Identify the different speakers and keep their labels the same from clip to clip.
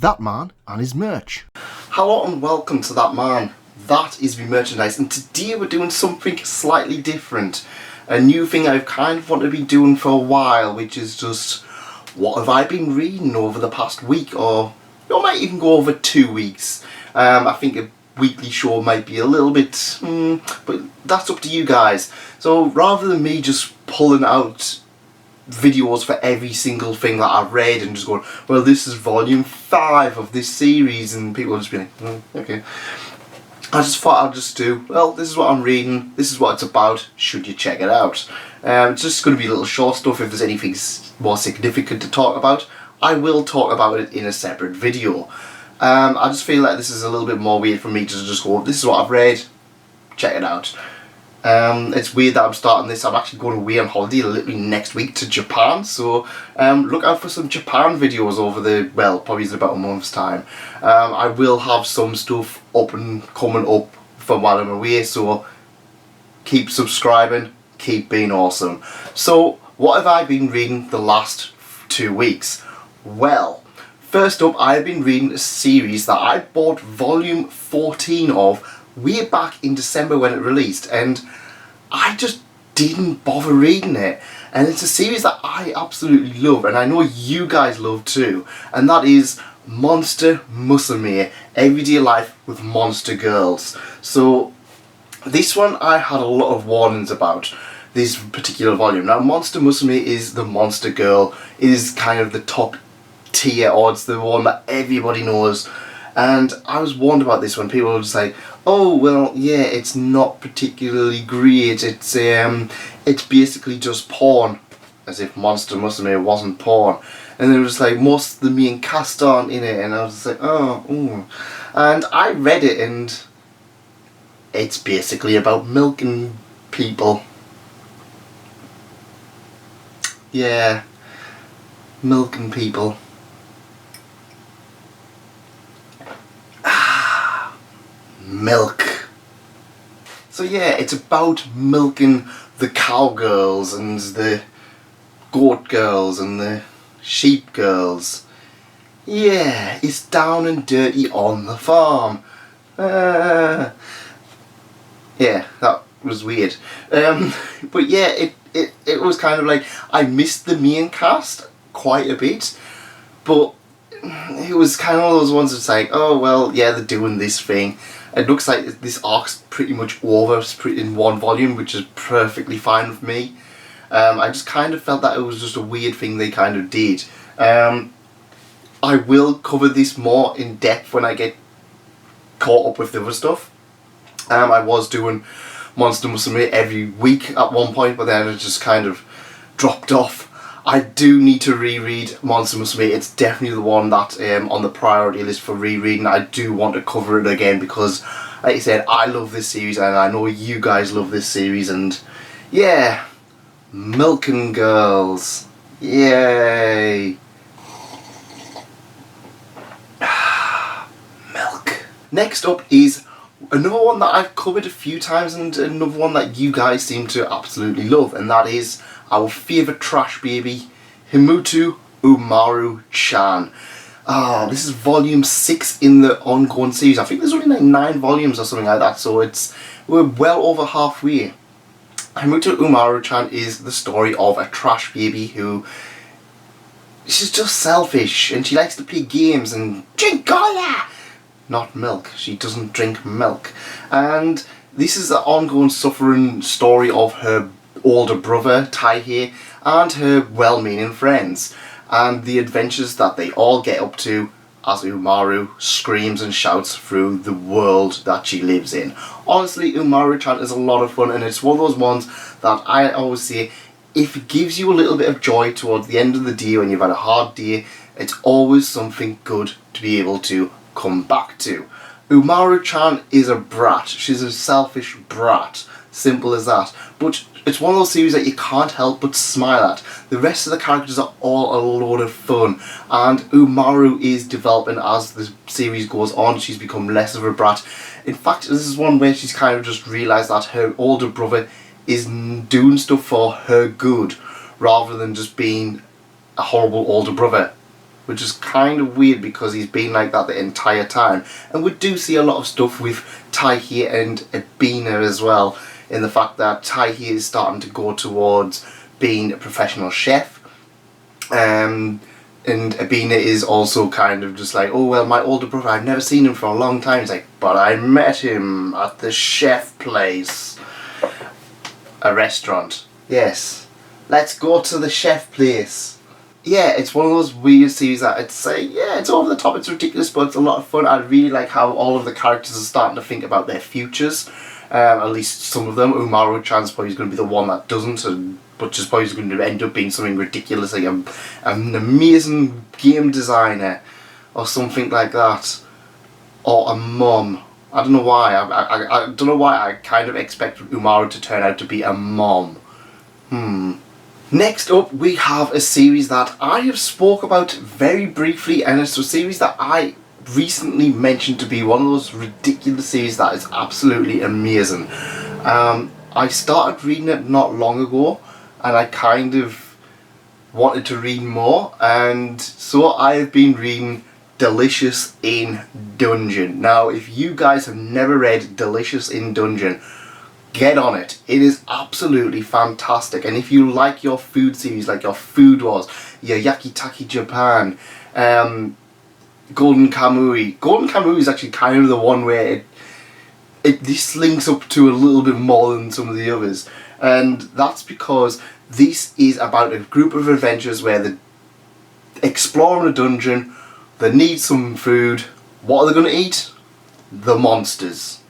Speaker 1: That Man and His Merch.
Speaker 2: Hello and welcome to That Man. That is the merchandise, and today we're doing something slightly different. A new thing I've kind of wanted to be doing for a while, which is just what have I been reading over the past week, or it might even go over 2 weeks. I think a weekly show might be a little bit, but that's up to you guys. So rather than me just pulling out videos for every single thing that I've read and just going, well, this is volume 5 of this series, and people will just be like, okay. I just thought I'd just do, well, this is what I'm reading, this is what it's about, should you check it out. It's just going to be little short stuff. If there's anything more significant to talk about, I will talk about it in a separate video. I just feel like this is a little bit more weird for me to just go, this is what I've read, check it out. It's weird that I'm starting this. I'm actually going away on holiday literally next week to Japan, so look out for some Japan videos over the, well, probably in about a month's time. I will have some stuff up and coming up from while I'm away, so keep subscribing, keep being awesome. So what have I been reading the last 2 weeks? Well, first up, I've been reading a series that I bought volume 14 of way back in December when it released, and I just didn't bother reading it. And it's a series that I absolutely love, and I know you guys love too, and that is Monster Musume, Everyday Life with Monster Girls. So this one I had a lot of warnings about, this particular volume. Now, Monster Musume is the monster girl. It is kind of the top tier, or it's the one that everybody knows. And I was warned about this when people were just like, oh, well, yeah, it's not particularly great. It's basically just porn. As if Monster Musume wasn't porn. And it was like, most of the main cast aren't in it. And I was just like, oh, ooh. And I read it, and it's basically about milking people. Yeah, milking people. Milk. So yeah, it's about milking the cowgirls and the goat girls and the sheep girls. Yeah, it's down and dirty on the farm. Yeah, that was weird. But yeah, it was kind of like, I missed the main cast quite a bit, but it was kind of those ones that's like, oh well, yeah, they're doing this thing. It looks like this arc's pretty much over in one volume, which is perfectly fine with me. I just kind of felt that it was just a weird thing they kind of did. I will cover this more in depth when I get caught up with the other stuff. I was doing Monster Musume every week at one point, but then it just kind of dropped off. I do need to reread Monster Musume. It's definitely the one that on the priority list for rereading. I do want to cover it again because, like I said, I love this series, and I know you guys love this series, and yeah, milking girls. Yay. Milk. Next up is another one that I've covered a few times, and another one that you guys seem to absolutely love, and that is our favourite trash baby, Himouto Umaru-chan. This is volume 6 in the ongoing series. I think there's only like 9 volumes or something like that, so we're well over halfway. Himouto Umaru-chan is the story of a trash baby who, she's just selfish, and she likes to play games and drink cola! Not milk. She doesn't drink milk. And this is the ongoing suffering story of her older brother, Taihei, and her well-meaning friends, and the adventures that they all get up to as Umaru screams and shouts through the world that she lives in. Honestly, Umaru-chan is a lot of fun, and it's one of those ones that I always say, if it gives you a little bit of joy towards the end of the day when you've had a hard day, it's always something good to be able to come back to. Umaru-chan is a brat. She's a selfish brat. Simple as that. But it's one of those series that you can't help but smile at. The rest of the characters are all a load of fun, and Umaru is developing as the series goes on. She's become less of a brat. In fact, this is one where she's kind of just realised that her older brother is doing stuff for her good, rather than just being a horrible older brother. which is kind of weird because he's been like that the entire time. And we do see a lot of stuff with Taihi and Abina as well, in the fact that Taihi is starting to go towards being a professional chef. And Abina is also kind of just like, oh well, my older brother, I've never seen him for a long time. He's like, but I met him at the chef place. A restaurant. Yes. Let's go to the chef place. Yeah, it's one of those weird series that I'd say, yeah, it's over the top, it's ridiculous, but it's a lot of fun. I really like how all of the characters are starting to think about their futures. At least some of them. Umaru Chan's probably going to be the one that doesn't, but just probably going to end up being something ridiculous, like an amazing game designer or something like that, or a mom. I don't know why. I don't know why I kind of expected Umaru to turn out to be a mom. Next up, we have a series that I have spoke about very briefly, and it's a series that I recently mentioned to be one of those ridiculous series that is absolutely amazing. I started reading it not long ago, and I kind of wanted to read more, and so I've been reading Delicious in Dungeon. Now, if you guys have never read Delicious in Dungeon, get on it. It is absolutely fantastic, and if you like your food series, like your Food Wars, your Yakitaki Japan, Golden Kamui. Golden Kamui is actually kind of the one where this links up to a little bit more than some of the others, and that's because this is about a group of adventurers where they're exploring a dungeon, they need some food. What are they going to eat? The monsters.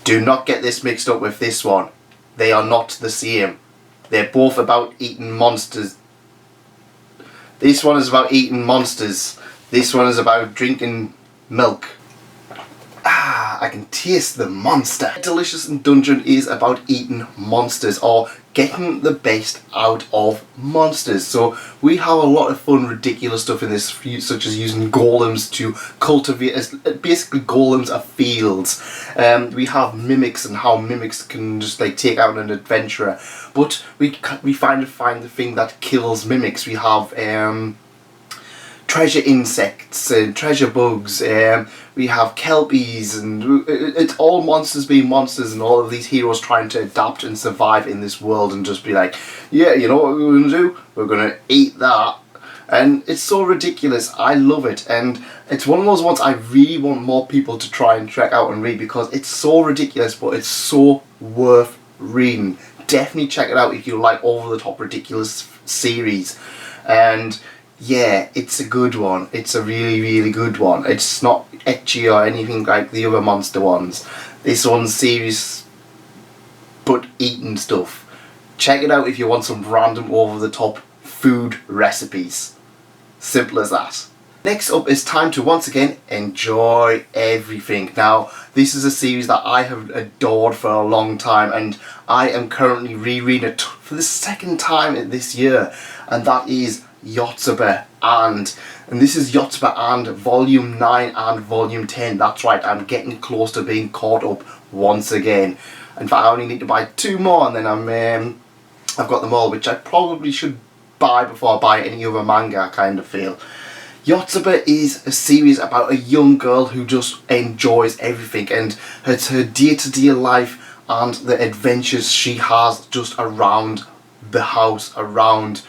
Speaker 2: Do not get this mixed up with this one. They are not the same. They're both about eating monsters. This one is about eating monsters. This one is about drinking milk. I can taste the monster. Delicious in Dungeon is about eating monsters, or getting the best out of monsters. So we have a lot of fun, ridiculous stuff in this, such as using golems to cultivate, basically golems are fields. We have mimics and how mimics can just like take out an adventurer. But we find the thing that kills mimics. We have treasure insects and treasure bugs, we have kelpies, and it's all monsters being monsters, and all of these heroes trying to adapt and survive in this world and just be like, yeah, you know what we're going to do? We're going to eat that. And it's so ridiculous. I love it, and it's one of those ones I really want more people to try and check out and read, because it's so ridiculous, but it's so worth reading. Definitely check it out if you like over the top ridiculous series. And yeah, it's a good one. It's a really, really good one. It's not ecchi or anything like the other monster ones. This one's serious, but eating stuff. Check it out if you want some random over-the-top food recipes. Simple as that. Next up, it's time to once again enjoy everything. Now, this is a series that I have adored for a long time, and I am currently rereading it for the second time this year, and that is Yotsuba and this is Yotsuba and Volume 9 and Volume 10. That's right, I'm getting close to being caught up once again. In fact, I only need to buy 2 more, and then I've got them all, which I probably should buy before I buy any other manga, I kind of feel. Yotsuba is a series about a young girl who just enjoys everything, and it's her day-to-day life and the adventures she has just around the house, around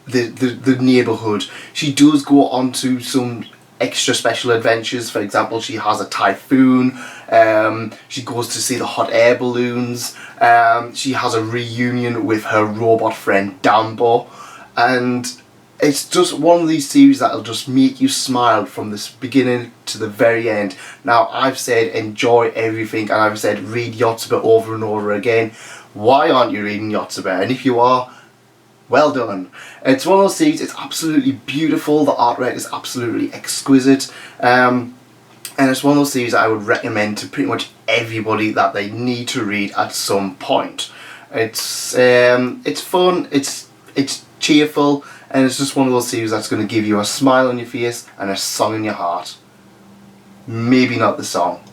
Speaker 2: the neighbourhood. She does go on to some extra special adventures. For example, she has a typhoon, she goes to see the hot air balloons, she has a reunion with her robot friend Dambo, and it's just one of these series that'll just make you smile from this beginning to the very end. Now, I've said enjoy everything, and I've said read Yotsuba over and over again. Why aren't you reading Yotsuba? And if you are, well done. It's one of those series, it's absolutely beautiful, the artwork is absolutely exquisite, and it's one of those series that I would recommend to pretty much everybody that they need to read at some point. It's fun, it's cheerful, and it's just one of those series that's going to give you a smile on your face and a song in your heart. Maybe not the song.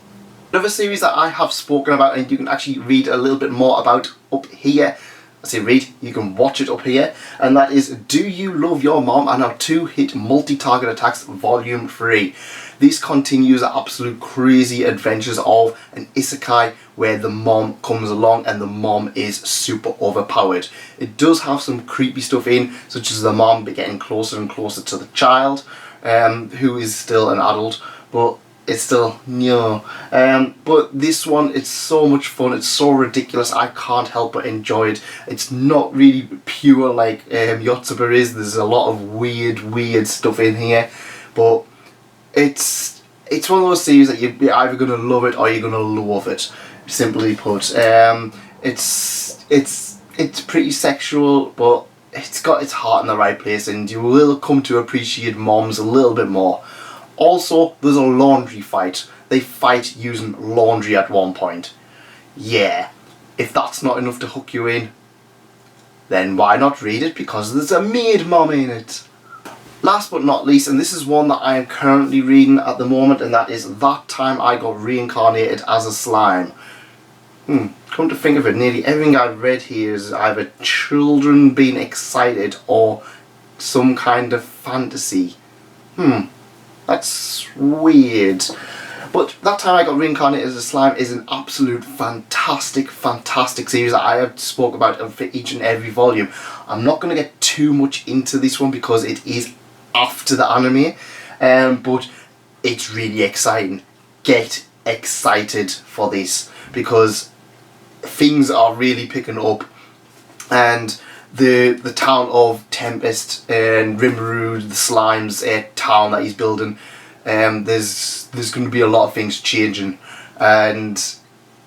Speaker 2: Another series that I have spoken about and you can actually read a little bit more about up here I say read, you can watch it up here, and that is Do You Love Your Mom and How 2-Hit Multi-Target Attacks Volume 3. This continues the absolute crazy adventures of an isekai where the mom comes along and the mom is super overpowered. It does have some creepy stuff in, such as the mom getting closer and closer to the child, who is still an adult, but it's still no. But this one, it's so much fun, it's so ridiculous, I can't help but enjoy it. It's not really pure like Yotsuba is. There's a lot of weird stuff in here, but it's one of those series that you're either gonna love it or you're gonna love it. Simply put, it's pretty sexual, but it's got its heart in the right place, and you will come to appreciate moms a little bit more. Also, there's a laundry fight. They fight using laundry at one point. Yeah, if that's not enough to hook you in, then why not read it? Because there's a maid mom in it. Last but not least, and this is one that I am currently reading at the moment, and that is That Time I Got Reincarnated as a Slime. Come to think of it, nearly everything I've read here is either children being excited or some kind of fantasy. That's weird. But That Time I Got Reincarnated as a Slime is an absolute fantastic series that I have spoke about for each and every volume. I'm not going to get too much into this one because it is after the anime, but it's really exciting. Get excited for this because things are really picking up, and the town of Tempest and Rimuru, the slimes town that he's building, there's going to be a lot of things changing, and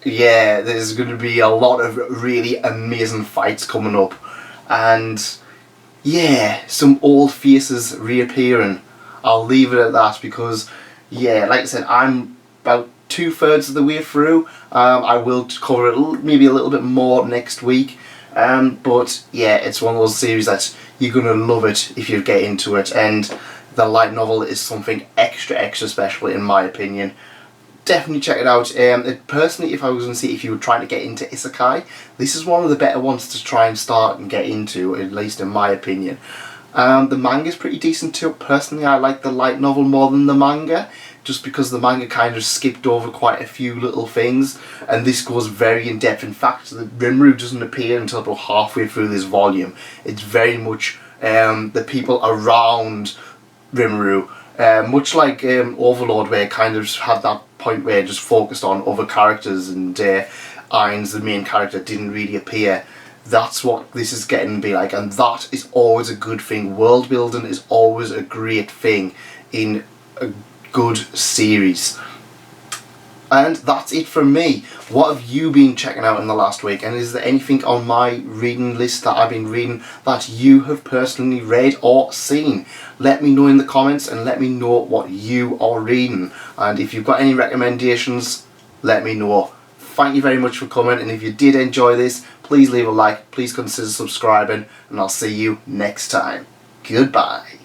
Speaker 2: yeah, there's going to be a lot of really amazing fights coming up, and yeah, some old faces reappearing. I'll leave it at that because yeah, like I said, I'm about 2/3 of the way through. I will cover it maybe a little bit more next week. But yeah, it's one of those series that you're going to love it if you get into it, and the light novel is something extra special in my opinion. Definitely check it out. Personally, if I was going to see if you were trying to get into isekai, this is one of the better ones to try and start and get into, at least in my opinion. The manga is pretty decent too. Personally, I like the light novel more than the manga, just because the manga kind of skipped over quite a few little things, and this goes very in depth. In fact, the Rimuru doesn't appear until about halfway through this volume. It's very much the people around Rimuru, much like Overlord, where it kind of had that point where it just focused on other characters, and Ainz, the main character, didn't really appear. That's what this is getting to be like, and that is always a good thing. World building is always a great thing in a good series. And that's it from me. What have you been checking out in the last week, and is there anything on my reading list that I've been reading that you have personally read or seen? Let me know in the comments, and let me know what you are reading, and if you've got any recommendations, let me know. Thank you very much for coming, and if you did enjoy this, please leave a like, please consider subscribing, and I'll see you next time. Goodbye.